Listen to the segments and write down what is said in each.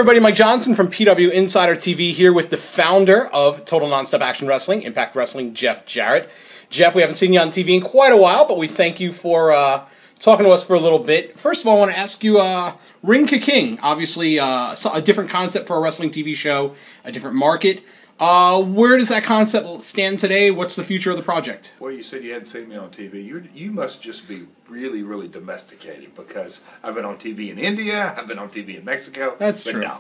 everybody, Mike Johnson from PWInsiderTV here with the founder of Total Nonstop Action Wrestling, Impact Wrestling, Jeff Jarrett. Jeff, we haven't seen you on TV in quite a while, but we thank you for talking to us for a little bit. First of all, I want to ask you, Ring Ka King, obviously a different concept for a wrestling TV show, a different market. Where does that concept stand today? What's the future of the project? Well, you said you hadn't seen me on TV. You must just be really, really domesticated, because I've been on TV in India, I've been on TV in Mexico. That's true. No.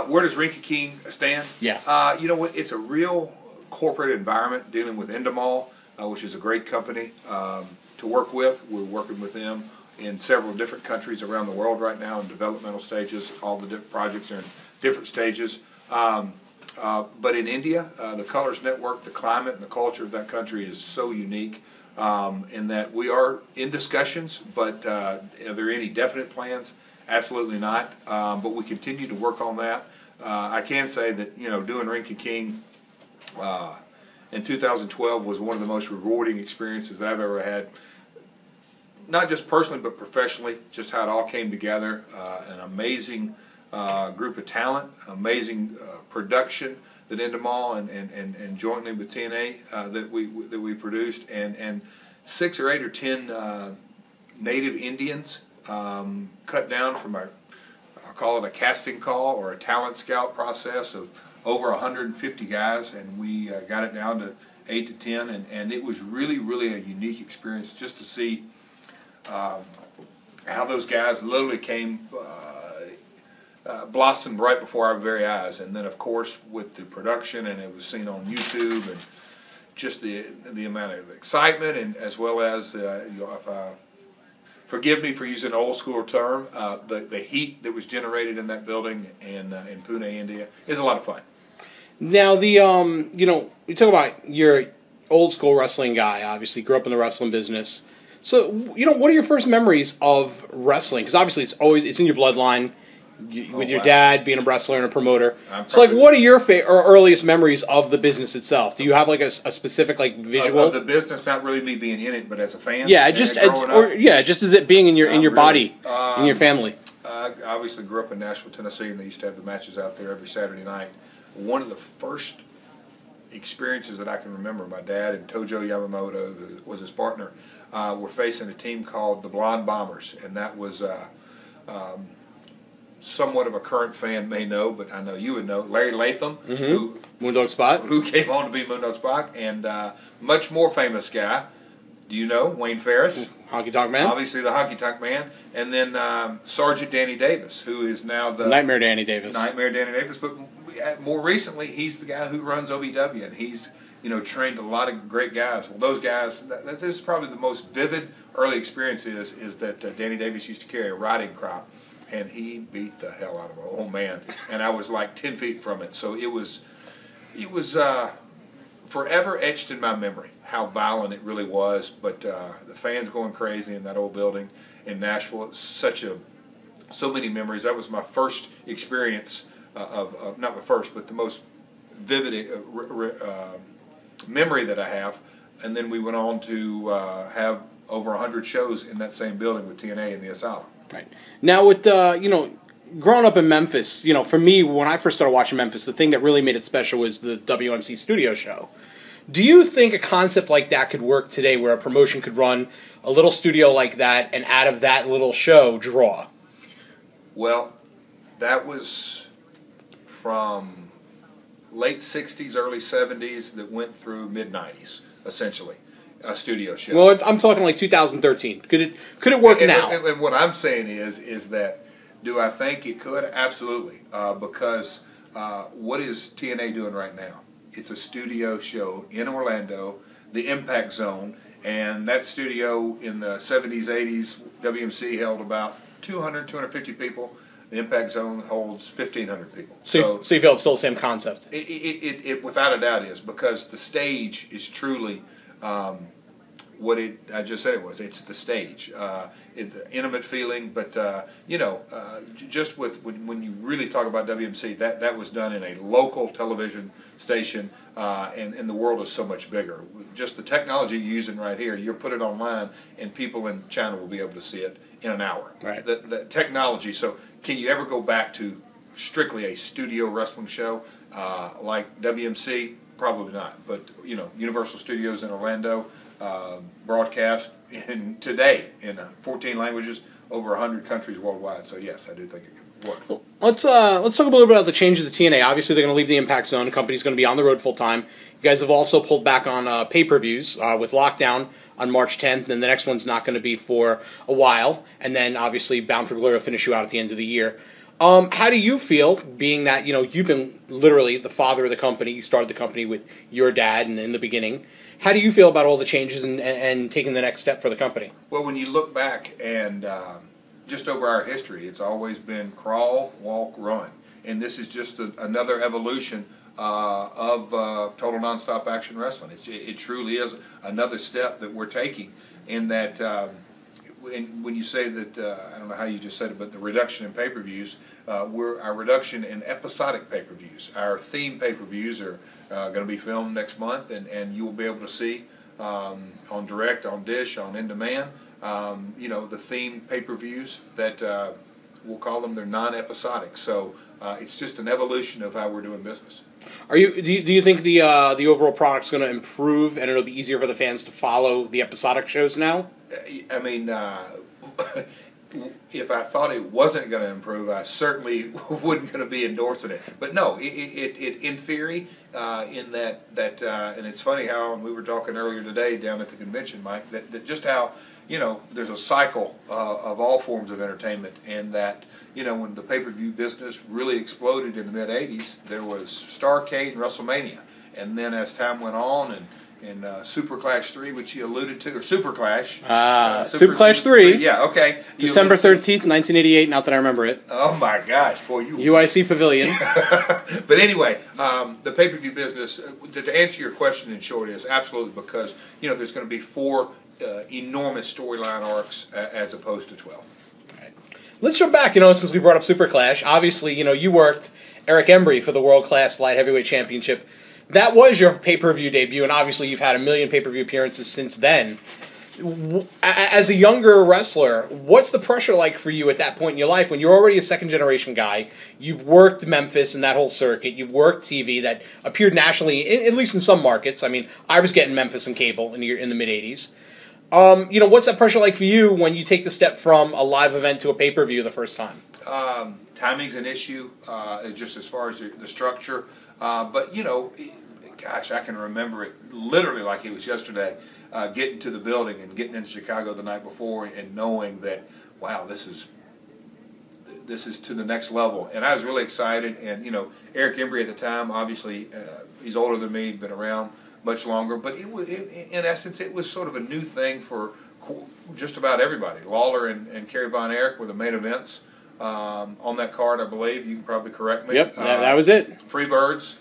Where does Ring Ka King stand? Yeah. You know what? It's a real corporate environment dealing with Endemol, which is a great company to work with. We're working with them in several different countries around the world right now in developmental stages. All the different projects are in different stages. But in India, the Colors Network, the climate and the culture of that country is so unique in that we are in discussions, but are there any definite plans? Absolutely not. But we continue to work on that. I can say that, you know, doing Ring Ka King in 2012 was one of the most rewarding experiences that I've ever had. Not just personally, but professionally, just how it all came together. An amazing group of talent, amazing production that Endemol and jointly with TNA that we produced, and 6 or 8 or 10 native Indians cut down from I'll call it a casting call or a talent scout process of over 150 guys, and we got it down to 8 to 10, and it was really, really a unique experience just to see how those guys literally came blossomed right before our very eyes. And then, of course, with the production, and it was seen on YouTube, and just the amount of excitement, and as well as forgive me for using an old school term, the heat that was generated in that building in Pune, India, is a lot of fun. Now, the you know, we talk about you're an old school wrestling guy. Obviously, grew up in the wrestling business. So, you know, what are your first memories of wrestling? Because obviously, it's in your bloodline. With your dad being a wrestler and a promoter. So, like, what are your earliest memories of the business itself? Do you have, like, a specific, like, visual? Of the business, not really me being in it, but as a fan? Yeah, just as it being in your body, in your family. I obviously grew up in Nashville, Tennessee, and they used to have the matches out there every Saturday night. One of the first experiences that I can remember, my dad and Tojo Yamamoto was his partner, were facing a team called the Blonde Bombers, and that was somewhat of a current fan may know, but I know you would know, Larry Latham, Moondog Spot, who came on to be Moondog Spock, and much more famous guy. Do you know Wayne Ferris? Honky Tonk Man. Obviously the Honky Tonk Man, and then Sergeant Danny Davis, who is now the Nightmare Danny Davis. Nightmare Danny Davis, but more recently he's the guy who runs OVW, and he's, you know, trained a lot of great guys. Well, those guys, this is probably the most vivid early experience is that Danny Davis used to carry a riding crop, and he beat the hell out of an old man, and I was like 10 feet from it. So it was forever etched in my memory how violent it really was. But the fans going crazy in that old building in Nashville, it was so many memories. That was my first experience of not my first, but the most vivid memory that I have. And then we went on to have over 100 shows in that same building with TNA in the Asylum. Right. Now, with you know, growing up in Memphis, you know, for me, when I first started watching Memphis, the thing that really made it special was the WMC studio show. Do you think a concept like that could work today, where a promotion could run a little studio like that, and out of that little show, draw? Well, that was from late 60s, early 70s that went through mid-90s, essentially. A studio show. Well, I'm talking like 2013. Could it work now? And what I'm saying is that, do I think it could? Absolutely. Because what is TNA doing right now? It's a studio show in Orlando, the Impact Zone, and that studio in the 70s, 80s, WMC held about 200, 250 people. The Impact Zone holds 1,500 people. So you feel it's still the same concept? It without a doubt is, because the stage is truly what I just said it was. It's the stage. It's an intimate feeling, but you know, just with when you really talk about WMC, that was done in a local television station, and the world is so much bigger. Just the technology you're using right here, you'll put it online, and people in China will be able to see it in an hour. Right. The technology. So can you ever go back to strictly a studio wrestling show like WMC. Probably not, but Universal Studios in Orlando broadcast today in 14 languages, over 100 countries worldwide. So yes, I do think it could work. Well, let's talk a little bit about the changes to TNA. Obviously, they're going to leave the Impact Zone. The company's going to be on the road full time. You guys have also pulled back on pay-per-views with Lockdown on March 10th, and the next one's not going to be for a while. And then obviously Bound for Glory will finish you out at the end of the year. How do you feel, being that you've been literally the father of the company? You started the company with your dad, and in the beginning, how do you feel about all the changes and taking the next step for the company? Well, when you look back and just over our history, it's always been crawl, walk, run, and this is just another evolution of total nonstop action wrestling. It truly is another step that we're taking in that. When you say that, I don't know how you just said it, but the reduction in pay-per-views, our reduction in episodic pay-per-views. Our theme pay-per-views are going to be filmed next month, and you will be able to see on direct, on Dish, on In-Demand, the theme pay-per-views that we'll call them. They're non-episodic, so it's just an evolution of how we're doing business. Do you think the overall product's going to improve, and it'll be easier for the fans to follow the episodic shows now? I mean, if I thought it wasn't going to improve, I certainly wouldn't going to be endorsing it. But no, it in theory, in that and it's funny how, and we were talking earlier today down at the convention, Mike, that just how there's a cycle of all forms of entertainment, and that when the pay-per-view business really exploded in the mid '80s, there was Starrcade and WrestleMania, and then as time went on and Superclash 3, which you alluded to, or Superclash. Superclash 3. Yeah, okay. December 13th, 1988, not that I remember it. Oh my gosh, boy, you... UIC Pavilion. But anyway, the pay-per-view business, to answer your question in short, is absolutely because, there's going to be 4 enormous storyline arcs as opposed to 12. Right. Let's jump back, since we brought up Superclash. Obviously, you worked Eric Embry for the World Class Light Heavyweight Championship. That was your pay-per-view debut, and obviously you've had a million pay-per-view appearances since then. As a younger wrestler, what's the pressure like for you at that point in your life when you're already a second-generation guy? You've worked Memphis and that whole circuit. You've worked TV that appeared nationally, at least in some markets. I mean, I was getting Memphis and cable in the mid-'80s. What's that pressure like for you when you take the step from a live event to a pay-per-view the first time? Timing's an issue, just as far as the structure. But, gosh, I can remember it literally like it was yesterday, getting to the building and getting into Chicago the night before and knowing that, wow, this is to the next level. And I was really excited. And, Eric Embry at the time, obviously, he's older than me, been around much longer. But in essence, it was sort of a new thing for just about everybody. Lawler and Kerry Von Erich were the main events. On that card, I believe. You can probably correct me. Yep, that was it. Freebirds.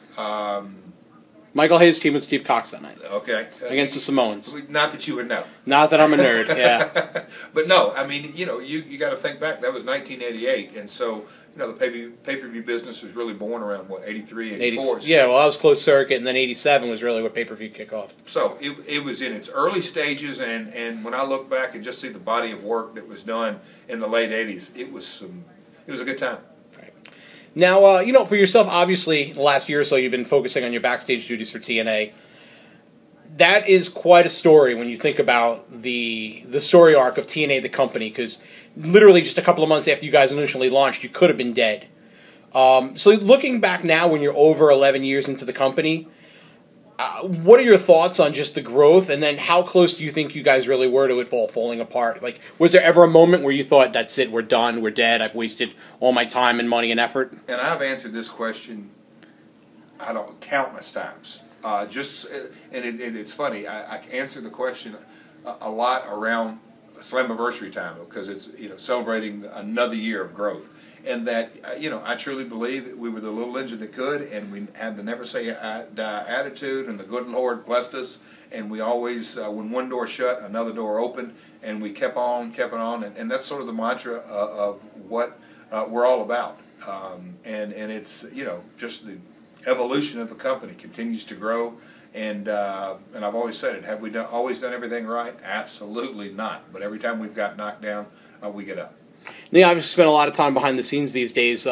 Michael Hayes' team with Steve Cox that night. Okay. Against the Samoans. Not that you would know. Not that I'm a nerd, yeah. But no, I mean, you got to think back. That was 1988, and so, the pay-per-view business was really born around, 83, 84? Yeah, well, that was closed circuit, and then 87 was really what pay-per-view kicked off. So, it was in its early stages, and when I look back and just see the body of work that was done in the late 80s, it was a good time. Right. Now, for yourself, obviously, the last year or so, you've been focusing on your backstage duties for TNA. That is quite a story when you think about the story arc of TNA, the company, because literally just a couple of months after you guys initially launched, you could have been dead. So looking back now when you're over 11 years into the company, what are your thoughts on just the growth, and then how close do you think you guys really were to it all falling apart? Like, was there ever a moment where you thought, that's it, we're done, we're dead, I've wasted all my time and money and effort? And I've answered this question, countless times. And it's funny, I answer the question a lot around Slammiversary time, because it's celebrating another year of growth, and that I truly believe we were the little engine that could, and we had the never say die attitude, and the good Lord blessed us, and we always when one door shut, another door opened, and we kept on, and that's sort of the mantra of what we're all about, and it's just the evolution of the company continues to grow. And I've always said it. Have we always done everything right? Absolutely not. But every time we've got knocked down, we get up. Now, you obviously spend a lot of time behind the scenes these days.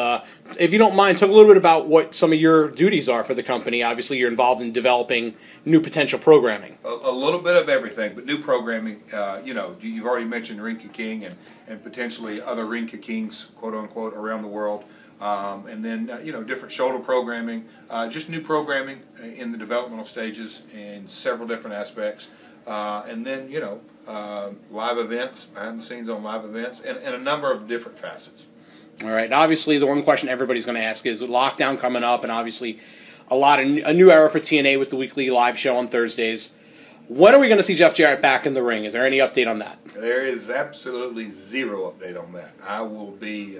If you don't mind, talk a little bit about what some of your duties are for the company. Obviously, you're involved in developing new potential programming. A little bit of everything, but new programming, you know, you've already mentioned Rinka King and potentially other Rinka Kings, quote unquote, around the world. And then, you know, different shoulder programming, just new programming in the developmental stages in several different aspects. And then, you know, live events, behind the scenes on live events, and a number of different facets. All right. Obviously, the one question everybody's going to ask is lockdown coming up, and obviously a new era for TNA with the weekly live show on Thursdays. When are we going to see Jeff Jarrett back in the ring? Is there any update on that? There is absolutely zero update on that. I will be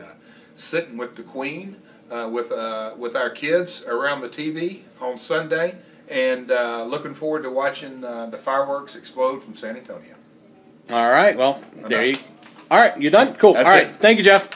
sitting with the Queen, with our kids around the TV on Sunday, and looking forward to watching the fireworks explode from San Antonio. All right. Well, there you. All right, you done? Cool. That's all right. it. Thank you, Jeff.